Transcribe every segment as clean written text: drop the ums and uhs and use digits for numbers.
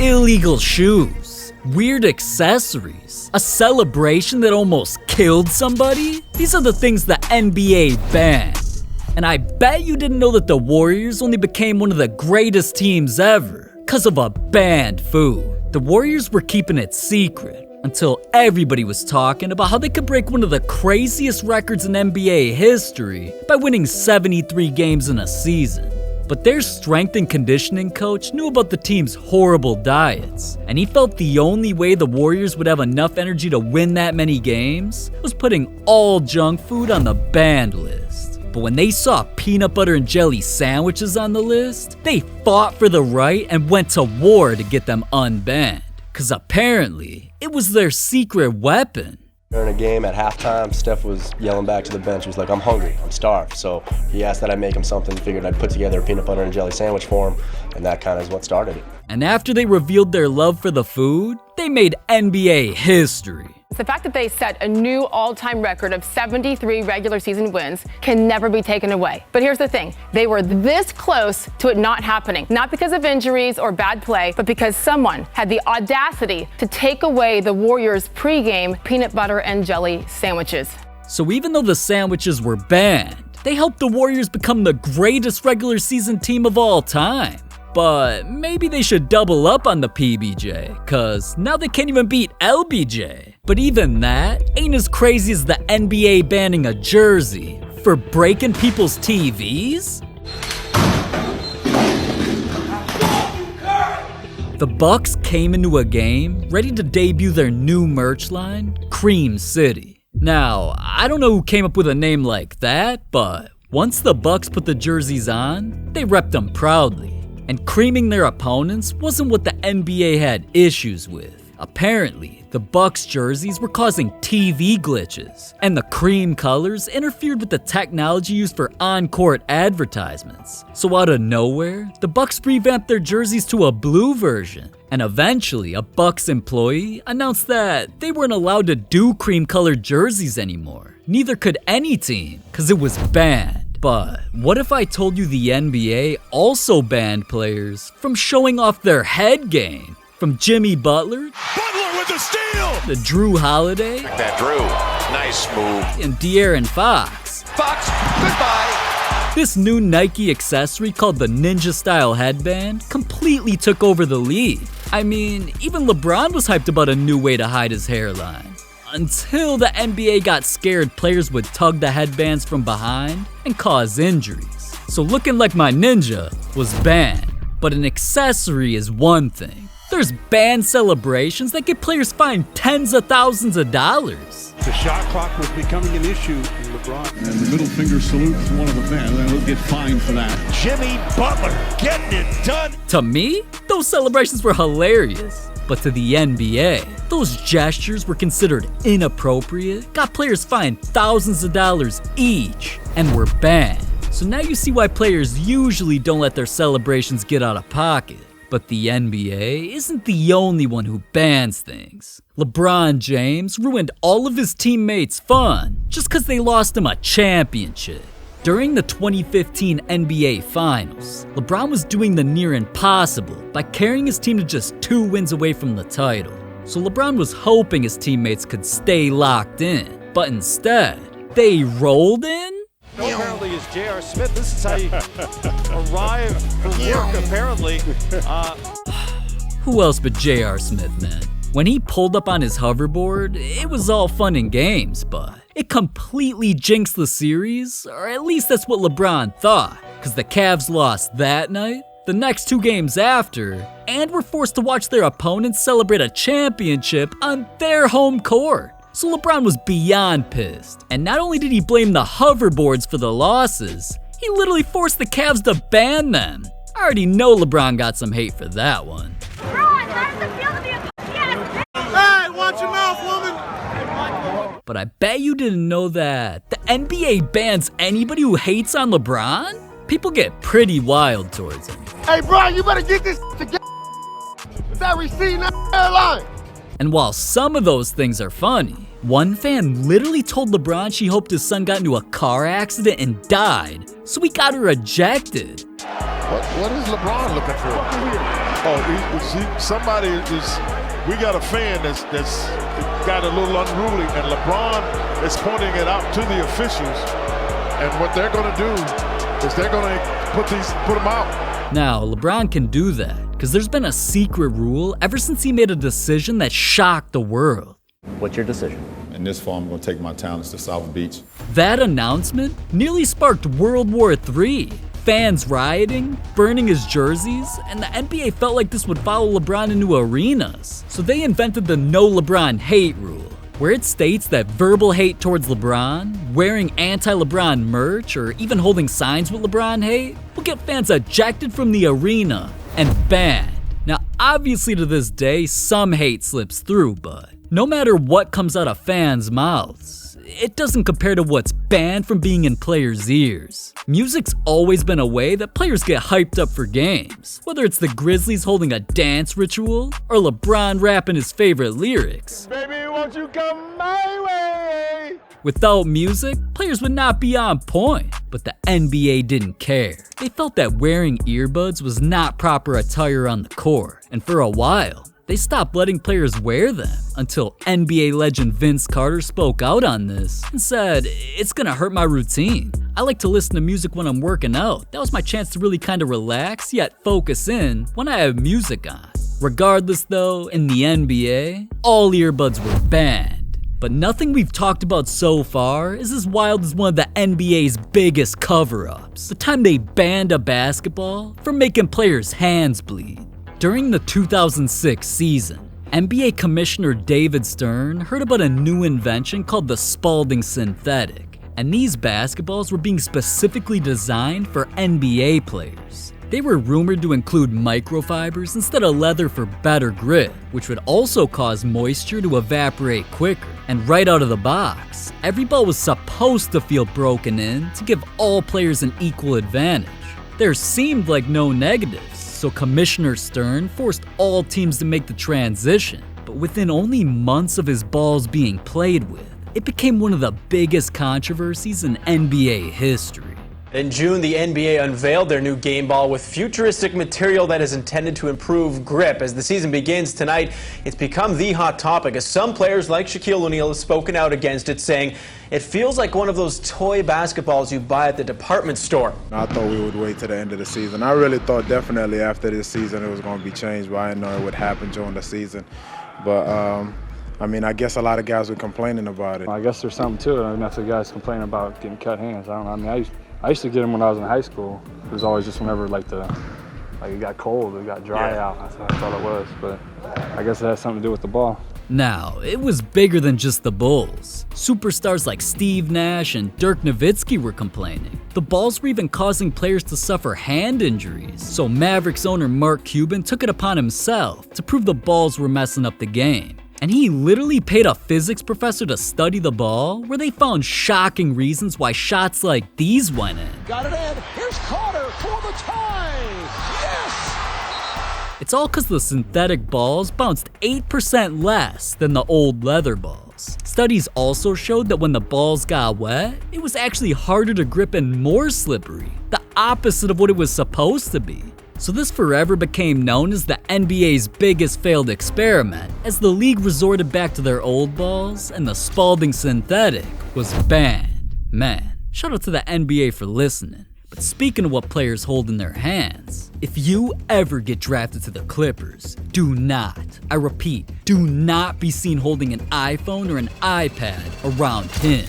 illegal shoes, weird accessories, a celebration that almost killed somebody? These are the things the NBA banned. And I bet you didn't know that the Warriors only became one of the greatest teams ever because of a banned food. The Warriors were keeping it secret until everybody was talking about how they could break one of the craziest records in NBA history by winning 73 games in a season. But their strength and conditioning coach knew about the team's horrible diets, and he felt the only way the Warriors would have enough energy to win that many games was putting all junk food on the banned list. But when they saw peanut butter and jelly sandwiches on the list, they fought for the right and went to war to get them unbanned. Cause apparently, it was their secret weapon. During a game at halftime, Steph was yelling back to the bench. He was like, I'm hungry, I'm starved. So he asked that I make him something, figured I'd put together a peanut butter and jelly sandwich for him, and that kind of is what started it. And after they revealed their love for the food, they made NBA history. The fact that they set a new all-time record of 73 regular season wins can never be taken away. But here's the thing, they were this close to it not happening. Not because of injuries or bad play, but because someone had the audacity to take away the Warriors' pregame peanut butter and jelly sandwiches. So even though the sandwiches were banned, they helped the Warriors become the greatest regular season team of all time. But maybe they should double up on the PBJ, cause now they can't even beat LBJ. But even that ain't as crazy as the NBA banning a jersey for breaking people's TVs. The Bucks came into a game ready to debut their new merch line, Cream City. Now, I don't know who came up with a name like that, but once the Bucks put the jerseys on, they repped them proudly. And creaming their opponents wasn't what the NBA had issues with. Apparently, the Bucks jerseys were causing TV glitches, and the cream colors interfered with the technology used for on-court advertisements. So out of nowhere, the Bucks revamped their jerseys to a blue version. And eventually, a Bucks employee announced that they weren't allowed to do cream-colored jerseys anymore. Neither could any team, because it was banned. But what if I told you the NBA also banned players from showing off their head game? From Jimmy Butler with the steal! to Drew Holiday That Drew, nice move. and De'Aaron Fox. Fox, goodbye. This new Nike accessory called the Ninja Style headband completely took over the league. I mean, even LeBron was hyped about a new way to hide his hairline. Until the NBA got scared players would tug the headbands from behind and cause injuries. So looking like my ninja was banned. But an accessory is one thing. There's banned celebrations that get players fined tens of thousands of dollars. The shot clock was becoming an issue in LeBron. And the middle finger salute is one of the fans, and he'll get fined for that. Jimmy Butler getting it done. To me, those celebrations were hilarious. But to the NBA, those gestures were considered inappropriate, got players fined thousands of dollars each, and were banned. So now you see why players usually don't let their celebrations get out of pocket. But the NBA isn't the only one who bans things. LeBron James ruined all of his teammates' fun just because they lost him a championship. During the 2015 NBA Finals, LeBron was doing the near impossible by carrying his team to just 2 wins away from the title. So LeBron was hoping his teammates could stay locked in, but instead, they rolled in? Apparently is J.R. Smith. This is how you arrive for work, apparently. Who else but J.R. Smith, man? When he pulled up on his hoverboard, it was all fun and games, but it completely jinxed the series, or at least that's what LeBron thought, because the Cavs lost that night, the next 2 games after, and were forced to watch their opponents celebrate a championship on their home court. So LeBron was beyond pissed. And not only did he blame the hoverboards for the losses, he literally forced the Cavs to ban them. I already know LeBron got some hate for that one. Hey, watch your mouth, woman. But I bet you didn't know that the NBA bans anybody who hates on LeBron? People get pretty wild towards him. Hey, bro, you better get this together. That receipt in that airline. And while some of those things are funny, one fan literally told LeBron she hoped his son got into a car accident and died, so he got her ejected. What is LeBron looking for? Somebody is. We got a fan that's got a little unruly, and LeBron is pointing it out to the officials. And what they're going to do is they're going to put them out. Now, LeBron can do that because there's been a secret rule ever since he made a decision that shocked the world. What's your decision? In this fall, I'm going to take my talents to South Beach. That announcement nearly sparked World War III. Fans rioting, burning his jerseys, and the NBA felt like this would follow LeBron into arenas. So they invented the No LeBron Hate rule, where it states that verbal hate towards LeBron, wearing anti-LeBron merch, or even holding signs with LeBron hate will get fans ejected from the arena and banned. Now, obviously to this day, some hate slips through, but no matter what comes out of fans' mouths, it doesn't compare to what's banned from being in players' ears. Music's always been a way that players get hyped up for games, whether it's the Grizzlies holding a dance ritual or LeBron rapping his favorite lyrics. Baby, won't you come my way? Without music, players would not be on point, but the NBA didn't care. They felt that wearing earbuds was not proper attire on the court, and for a while, they stopped letting players wear them until NBA legend Vince Carter spoke out on this and said, "It's gonna hurt my routine. I like to listen to music when I'm working out. That was my chance to really kind of relax yet focus in when I have music on." Regardless though, in the NBA, all earbuds were banned. But nothing we've talked about so far is as wild as one of the NBA's biggest cover-ups. The time they banned a basketball from making players' hands bleed. During the 2006 season, NBA Commissioner David Stern heard about a new invention called the Spalding Synthetic, and these basketballs were being specifically designed for NBA players. They were rumored to include microfibers instead of leather for better grip, which would also cause moisture to evaporate quicker. And right out of the box, every ball was supposed to feel broken in to give all players an equal advantage. There seemed like no negatives, so Commissioner Stern forced all teams to make the transition. But within only months of his balls being played with, it became one of the biggest controversies in NBA history. In June, the NBA unveiled their new game ball with futuristic material that is intended to improve grip. As the season begins tonight, it's become the hot topic as some players like Shaquille O'Neal have spoken out against it, saying it feels like one of those toy basketballs you buy at the department store. I thought we would wait to the end of the season. I really thought definitely after this season it was going to be changed, but I didn't know it would happen during the season. But I mean, I guess a lot of guys were complaining about it. I guess there's something to it. I mean, that's the guys complaining about getting cut hands. I don't know. I mean, I used to get them when I was in high school. It was always just whenever like it got cold, it got dry out. That's all it was. But I guess it has something to do with the ball. Now, it was bigger than just the Bulls. Superstars like Steve Nash and Dirk Nowitzki were complaining. The balls were even causing players to suffer hand injuries. So Mavericks owner Mark Cuban took it upon himself to prove the balls were messing up the game. And he literally paid a physics professor to study the ball, where they found shocking reasons why shots like these went in. Got it in. Here's Carter for the tie. Yes! It's all because the synthetic balls bounced 8% less than the old leather balls. Studies also showed that when the balls got wet, it was actually harder to grip and more slippery, the opposite of what it was supposed to be. So this forever became known as the NBA's biggest failed experiment, as the league resorted back to their old balls and the Spalding Synthetic was banned. Man, shout out to the NBA for listening. But speaking of what players hold in their hands, if you ever get drafted to the Clippers, do not, I repeat, do not be seen holding an iPhone or an iPad around him.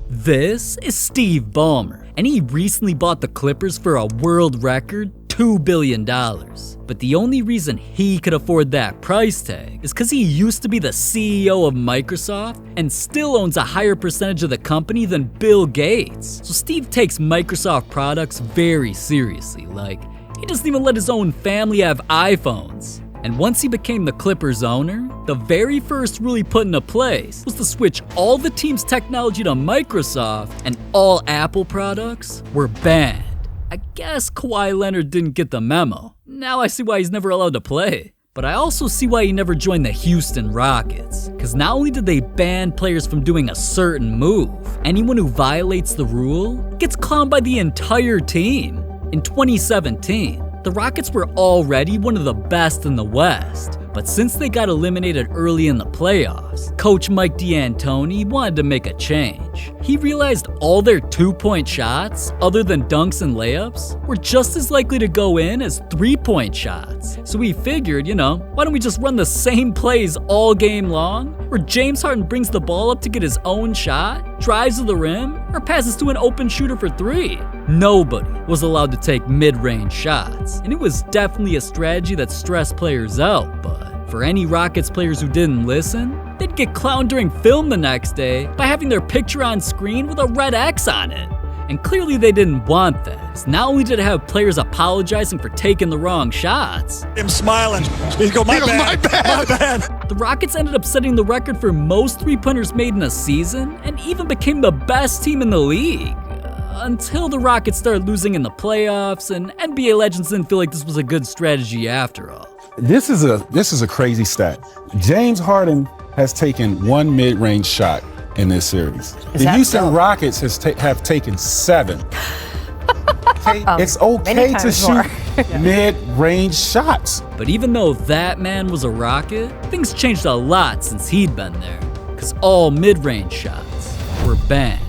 This is Steve Ballmer, and he recently bought the Clippers for a world record $2 billion. But the only reason he could afford that price tag is because he used to be the CEO of Microsoft and still owns a higher percentage of the company than Bill Gates. So Steve takes Microsoft products very seriously. Like, he doesn't even let his own family have iPhones. And once he became the Clippers owner, the very first rule he put into place was to switch all the team's technology to Microsoft, and all Apple products were banned. I guess Kawhi Leonard didn't get the memo. Now I see why he's never allowed to play. But I also see why he never joined the Houston Rockets. Because not only did they ban players from doing a certain move, anyone who violates the rule gets clowned by the entire team. In 2017, The Rockets were already one of the best in the West, but since they got eliminated early in the playoffs, Coach Mike D'Antoni wanted to make a change. He realized all their two-point shots, other than dunks and layups, were just as likely to go in as three-point shots. So he figured, why don't we just run the same plays all game long, where James Harden brings the ball up to get his own shot, drives to the rim, or passes to an open shooter for three. Nobody was allowed to take mid-range shots, and it was definitely a strategy that stressed players out, but for any Rockets players who didn't listen, they'd get clowned during film the next day by having their picture on screen with a red X on it. And clearly they didn't want that. Not only did it have players apologizing for taking the wrong shots, him smiling. He goes, my bad. The Rockets ended up setting the record for most three-pointers made in a season and even became the best team in the league. Until the Rockets started losing in the playoffs, and NBA legends didn't feel like this was a good strategy after all. This is a crazy stat. James Harden has taken one mid-range shot in this series. The Houston Rockets have taken 7. It's okay to shoot mid-range shots. But even though that man was a Rocket, things changed a lot since he'd been there, because all mid-range shots were banned.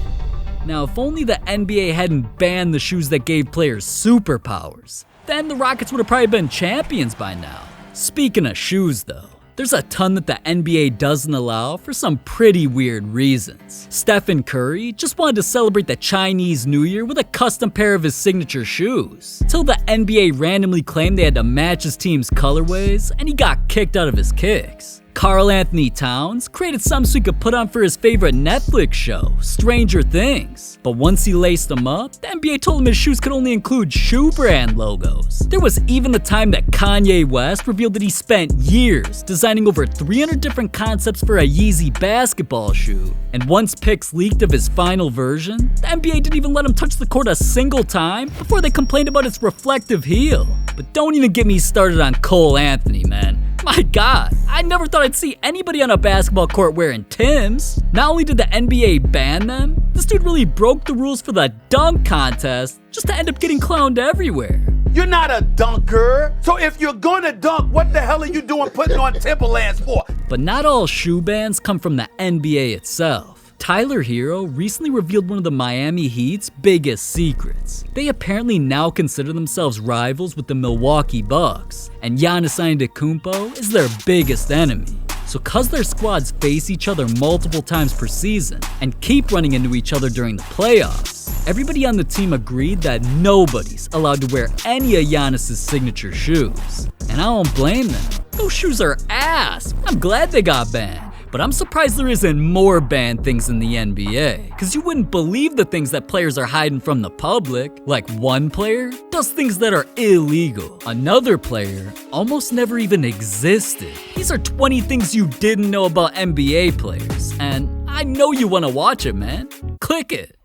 Now, if only the NBA hadn't banned the shoes that gave players superpowers, then the Rockets would have probably been champions by now. Speaking of shoes though, there's a ton that the NBA doesn't allow for some pretty weird reasons. Stephen Curry just wanted to celebrate the Chinese New Year with a custom pair of his signature shoes, till the NBA randomly claimed they had to match his team's colorways and he got kicked out of his kicks. Karl Anthony Towns created some so he could put on for his favorite Netflix show, Stranger Things. But once he laced them up, the NBA told him his shoes could only include shoe brand logos. There was even the time that Kanye West revealed that he spent years designing over 300 different concepts for a Yeezy basketball shoe. And once pics leaked of his final version, the NBA didn't even let him touch the court a single time before they complained about its reflective heel. But don't even get me started on Cole Anthony, man. My God, I never thought I'd see anybody on a basketball court wearing Timbs. Not only did the NBA ban them, this dude really broke the rules for the dunk contest just to end up getting clowned everywhere. You're not a dunker. So if you're gonna dunk, what the hell are you doing putting on Timberlands for? But not all shoe bans come from the NBA itself. Tyler Hero recently revealed one of the Miami Heat's biggest secrets. They apparently now consider themselves rivals with the Milwaukee Bucks, and Giannis Antetokounmpo is their biggest enemy. So cause their squads face each other multiple times per season and keep running into each other during the playoffs, everybody on the team agreed that nobody's allowed to wear any of Giannis's signature shoes. And I don't blame them. Those shoes are ass. I'm glad they got banned. But I'm surprised there isn't more banned things in the NBA, because you wouldn't believe the things that players are hiding from the public. Like one player does things that are illegal. Another player almost never even existed. These are 20 things you didn't know about NBA players, and I know you want to watch it, man. Click it.